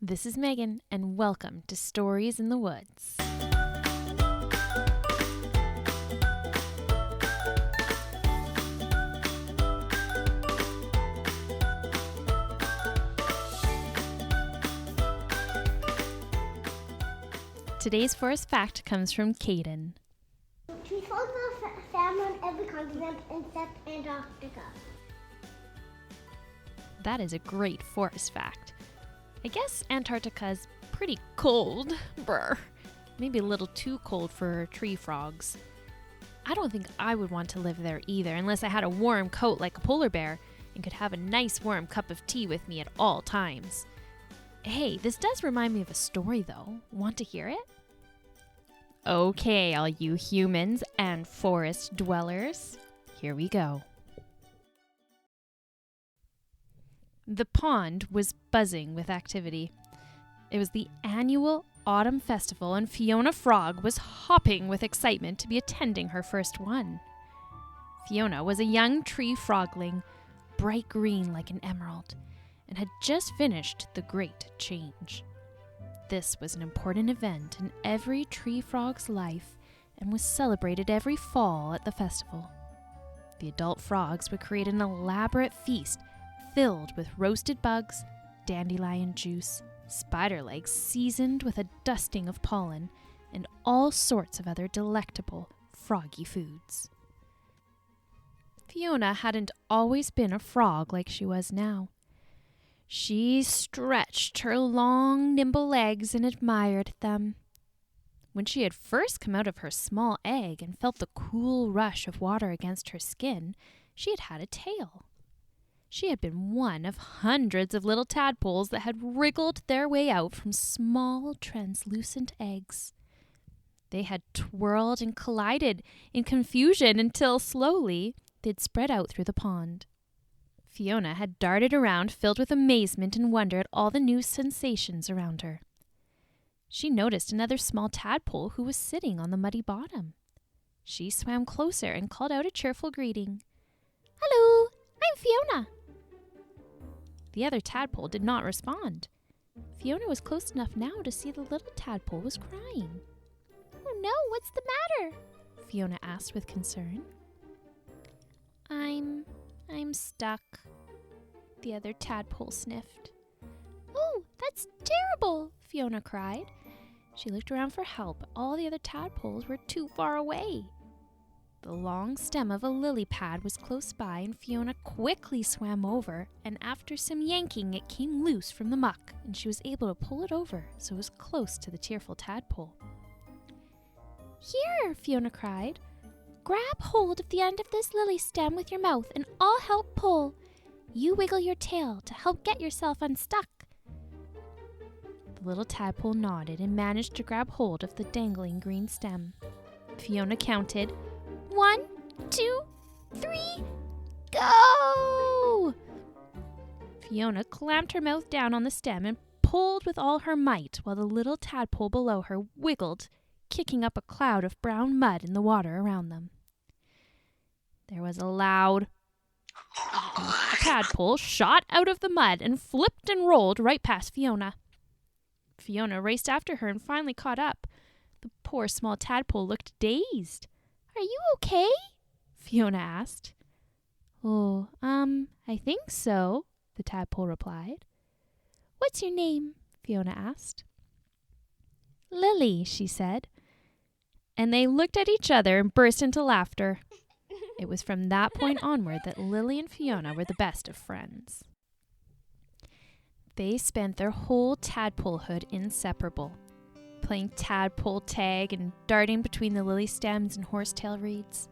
This is Megan, and welcome to Stories in the Woods. Today's forest fact comes from Caden. Trees are found on every continent except Antarctica. That is a great forest fact. I guess Antarctica's pretty cold. Brr. Maybe a little too cold for tree frogs. I don't think I would want to live there either unless I had a warm coat like a polar bear and could have a nice warm cup of tea with me at all times. Hey, this does remind me of a story though. Want to hear it? Okay, all you humans and forest dwellers, here we go. The pond was buzzing with activity. It was the annual autumn festival, and Fiona Frog was hopping with excitement to be attending her first one. Fiona was a young tree frogling, bright green like an emerald, and had just finished the Great Change. This was an important event in every tree frog's life and was celebrated every fall at the festival. The adult frogs would create an elaborate feast filled with roasted bugs, dandelion juice, spider legs seasoned with a dusting of pollen, and all sorts of other delectable froggy foods. Fiona hadn't always been a frog like she was now. She stretched her long, nimble legs and admired them. When she had first come out of her small egg and felt the cool rush of water against her skin, she had had a tail. She had been one of hundreds of little tadpoles that had wriggled their way out from small, translucent eggs. They had twirled and collided in confusion until, slowly, they'd spread out through the pond. Fiona had darted around, filled with amazement and wonder at all the new sensations around her. She noticed another small tadpole who was sitting on the muddy bottom. She swam closer and called out a cheerful greeting. "Hello, I'm Fiona." The other tadpole did not respond. Fiona was close enough now to see the little tadpole was crying. "Oh no, what's the matter?" Fiona asked with concern. I'm stuck," the other tadpole sniffed. "Oh, that's terrible," Fiona cried. She looked around for help, but all the other tadpoles were too far away. The long stem of a lily pad was close by, and Fiona quickly swam over, and after some yanking, it came loose from the muck, and she was able to pull it over so it was close to the tearful tadpole. "Here," Fiona cried. "Grab hold of the end of this lily stem with your mouth, and I'll help pull. You wiggle your tail to help get yourself unstuck." The little tadpole nodded and managed to grab hold of the dangling green stem. Fiona counted, 1, 2, 3, go! Fiona clamped her mouth down on the stem and pulled with all her might while the little tadpole below her wiggled, kicking up a cloud of brown mud in the water around them. There was a loud the tadpole shot out of the mud and flipped and rolled right past Fiona. Fiona raced after her and finally caught up. The poor small tadpole looked dazed. "Are you okay?" Fiona asked. "Oh, I think so," the tadpole replied. "What's your name?" Fiona asked. "Lily," she said. And they looked at each other and burst into laughter. It was from that point onward that Lily and Fiona were the best of friends. They spent their whole tadpolehood inseparable, playing tadpole tag and darting between the lily stems and horsetail reeds,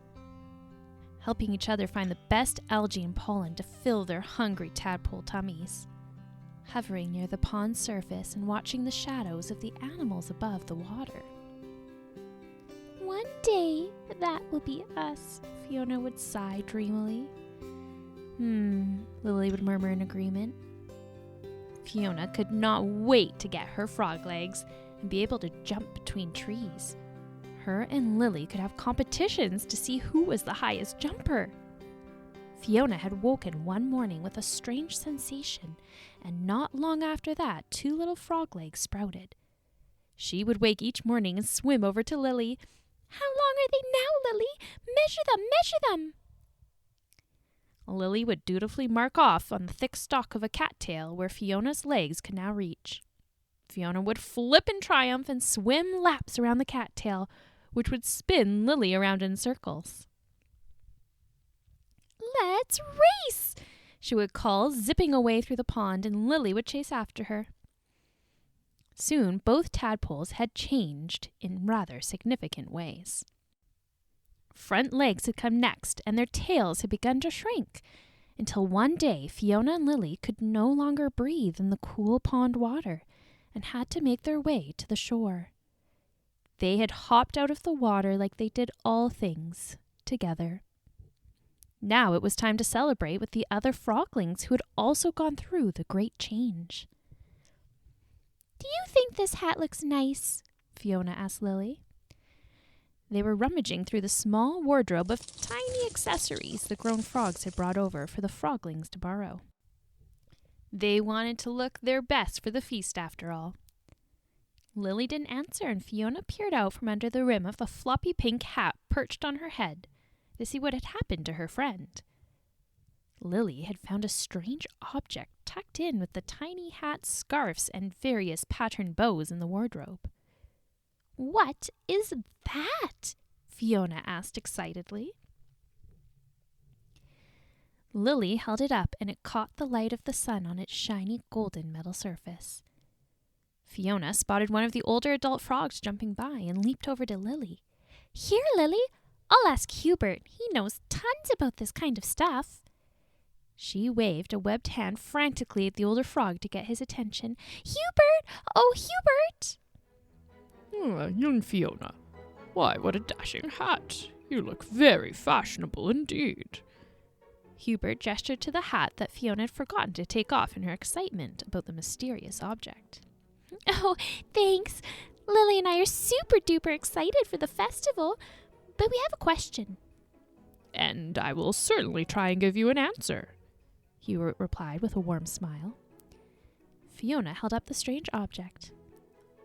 helping each other find the best algae and pollen to fill their hungry tadpole tummies, hovering near the pond surface and watching the shadows of the animals above the water. "One day, that will be us," Fiona would sigh dreamily. Lily would murmur in agreement. Fiona could not wait to get her frog legs and be able to jump between trees. Her and Lily could have competitions to see who was the highest jumper. Fiona had woken one morning with a strange sensation, and not long after that, 2 little frog legs sprouted. She would wake each morning and swim over to Lily. "How long are they now, Lily? Measure them, measure them!" Lily would dutifully mark off on the thick stalk of a cattail where Fiona's legs could now reach. Fiona would flip in triumph and swim laps around the cattail, which would spin Lily around in circles. "Let's race!" she would call, zipping away through the pond, and Lily would chase after her. Soon, both tadpoles had changed in rather significant ways. Front legs had come next, and their tails had begun to shrink, until one day Fiona and Lily could no longer breathe in the cool pond water and had to make their way to the shore. They had hopped out of the water like they did all things, together. Now it was time to celebrate with the other froglings who had also gone through the great change. "Do you think this hat looks nice?" Fiona asked Lily. They were rummaging through the small wardrobe of tiny accessories the grown frogs had brought over for the froglings to borrow. They wanted to look their best for the feast after all. Lily didn't answer, and Fiona peered out from under the rim of the floppy pink hat perched on her head to see what had happened to her friend. Lily had found a strange object tucked in with the tiny hat, scarves, and various patterned bows in the wardrobe. "What is that?" Fiona asked excitedly. Lily held it up, and it caught the light of the sun on its shiny golden metal surface. Fiona spotted one of the older adult frogs jumping by and leaped over to Lily. "Here, Lily, I'll ask Hubert. He knows tons about this kind of stuff." She waved a webbed hand frantically at the older frog to get his attention. "Hubert! Oh, Hubert!" Young Fiona. Why, what a dashing hat. You look very fashionable indeed." Hubert gestured to the hat that Fiona had forgotten to take off in her excitement about the mysterious object. "Oh, thanks. Lily and I are super duper excited for the festival, but we have a question." "And I will certainly try and give you an answer," Hubert replied with a warm smile. Fiona held up the strange object.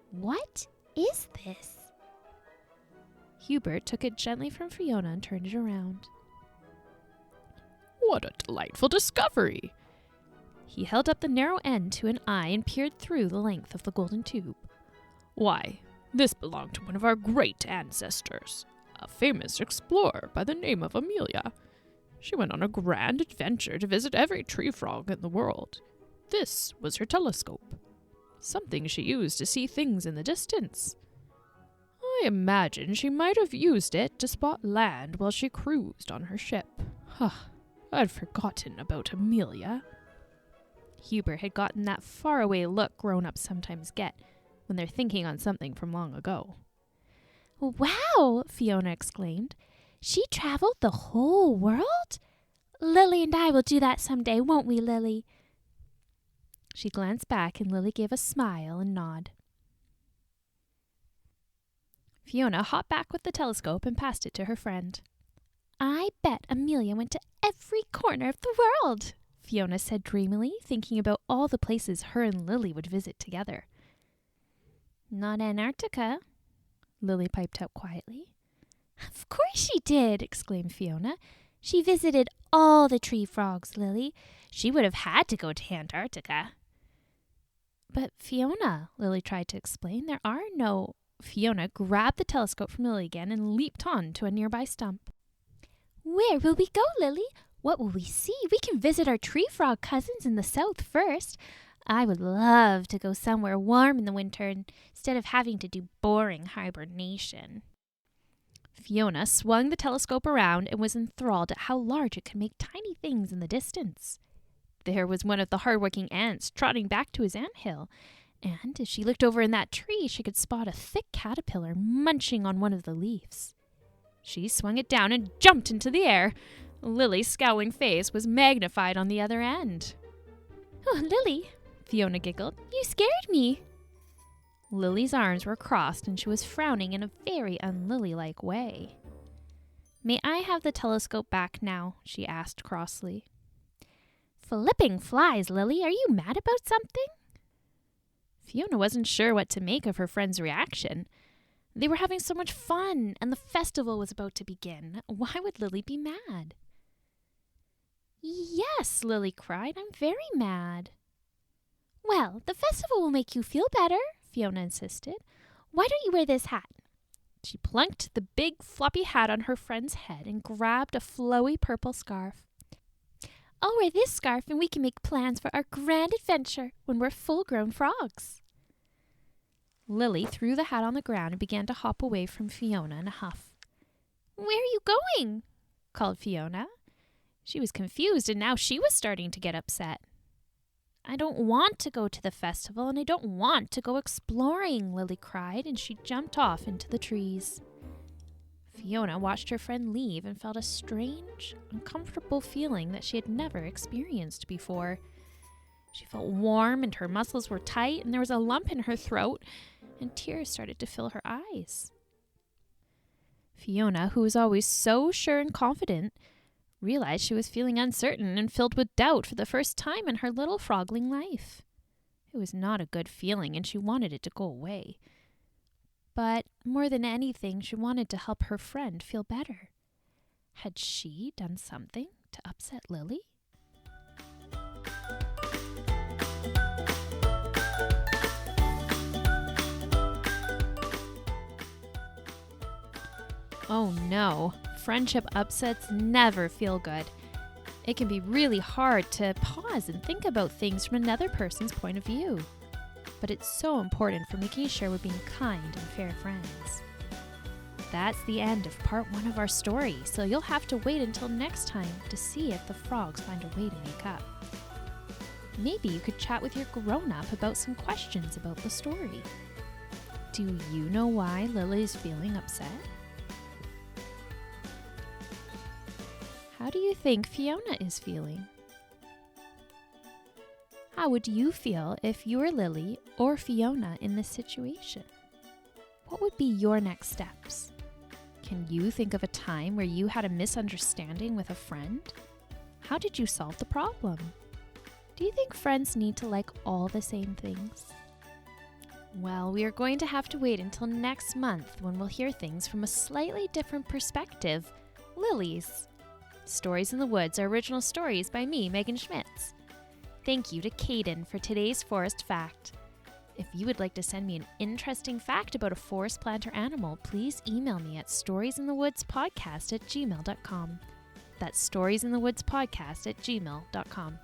"What is this?" Hubert took it gently from Fiona and turned it around. "What a delightful discovery!" He held up the narrow end to an eye and peered through the length of the golden tube. "Why, this belonged to one of our great ancestors, a famous explorer by the name of Amelia. She went on a grand adventure to visit every tree frog in the world. This was her telescope, something she used to see things in the distance. I imagine she might have used it to spot land while she cruised on her ship. I'd forgotten about Amelia." Hubert had gotten that faraway look grown-ups sometimes get when they're thinking on something from long ago. "Wow!" Fiona exclaimed. "She traveled the whole world? Lily and I will do that someday, won't we, Lily?" She glanced back, and Lily gave a smile and nod. Fiona hopped back with the telescope and passed it to her friend. "I bet Amelia went to every corner of the world," Fiona said dreamily, thinking about all the places her and Lily would visit together. "Not Antarctica," Lily piped up quietly. "Of course she did!" exclaimed Fiona. "She visited all the tree frogs, Lily. She would have had to go to Antarctica." "But Fiona," Lily tried to explain, "there are no—" Fiona grabbed the telescope from Lily again and leaped on to a nearby stump. "Where will we go, Lily? What will we see? We can visit our tree frog cousins in the south first. I would love to go somewhere warm in the winter instead of having to do boring hibernation." Fiona swung the telescope around and was enthralled at how large it could make tiny things in the distance. There was one of the hard-working ants trotting back to his anthill, and as she looked over in that tree, she could spot a thick caterpillar munching on one of the leaves. She swung it down and jumped into the air. Lily's scowling face was magnified on the other end. "Oh, Lily," Fiona giggled, "you scared me." Lily's arms were crossed and she was frowning in a very un-Lily-like way. May I have the telescope back now? She asked crossly. Flipping flies, Lily. Are you mad about something? Fiona wasn't sure what to make of her friend's reaction. They were having so much fun, and the festival was about to begin. Why would Lily be mad? Yes, Lily cried. I'm very mad. Well, the festival will make you feel better, Fiona insisted. Why don't you wear this hat? She plunked the big floppy hat on her friend's head and grabbed a flowy purple scarf. I'll wear this scarf and we can make plans for our grand adventure when we're full-grown frogs. Lily threw the hat on the ground and began to hop away from Fiona in a huff. Where are you going? Called Fiona. She was confused and now she was starting to get upset. I don't want to go to the festival and I don't want to go exploring, Lily cried, and she jumped off into the trees. Fiona watched her friend leave and felt a strange, uncomfortable feeling that she had never experienced before. She felt warm and her muscles were tight and there was a lump in her throat and tears started to fill her eyes. Fiona, who was always so sure and confident, realized she was feeling uncertain and filled with doubt for the first time in her little frogling life. It was not a good feeling and she wanted it to go away. But more than anything, she wanted to help her friend feel better. Had she done something to upset Lily? Oh no, friendship upsets never feel good. It can be really hard to pause and think about things from another person's point of view. But it's so important for making sure we're being kind and fair friends. That's the end of part 1 of our story, so you'll have to wait until next time to see if the frogs find a way to make up. Maybe you could chat with your grown-up about some questions about the story. Do you know why Lily's feeling upset? How do you think Fiona is feeling? How would you feel if you were Lily or Fiona in this situation? What would be your next steps? Can you think of a time where you had a misunderstanding with a friend? How did you solve the problem? Do you think friends need to like all the same things? Well, we are going to have to wait until next month when we'll hear things from a slightly different perspective, Lily's. Stories in the Woods are original stories by me, Megan Schmitz. Thank you to Caden for today's forest fact. If you would like to send me an interesting fact about a forest plant or animal, please email me at storiesinthewoodspodcast@gmail.com. That's storiesinthewoodspodcast@gmail.com.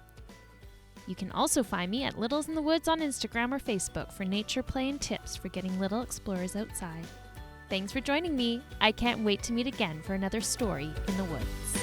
You can also find me at Littles in the Woods on Instagram or Facebook for nature play and tips for getting little explorers outside. Thanks for joining me. I can't wait to meet again for another story in the woods.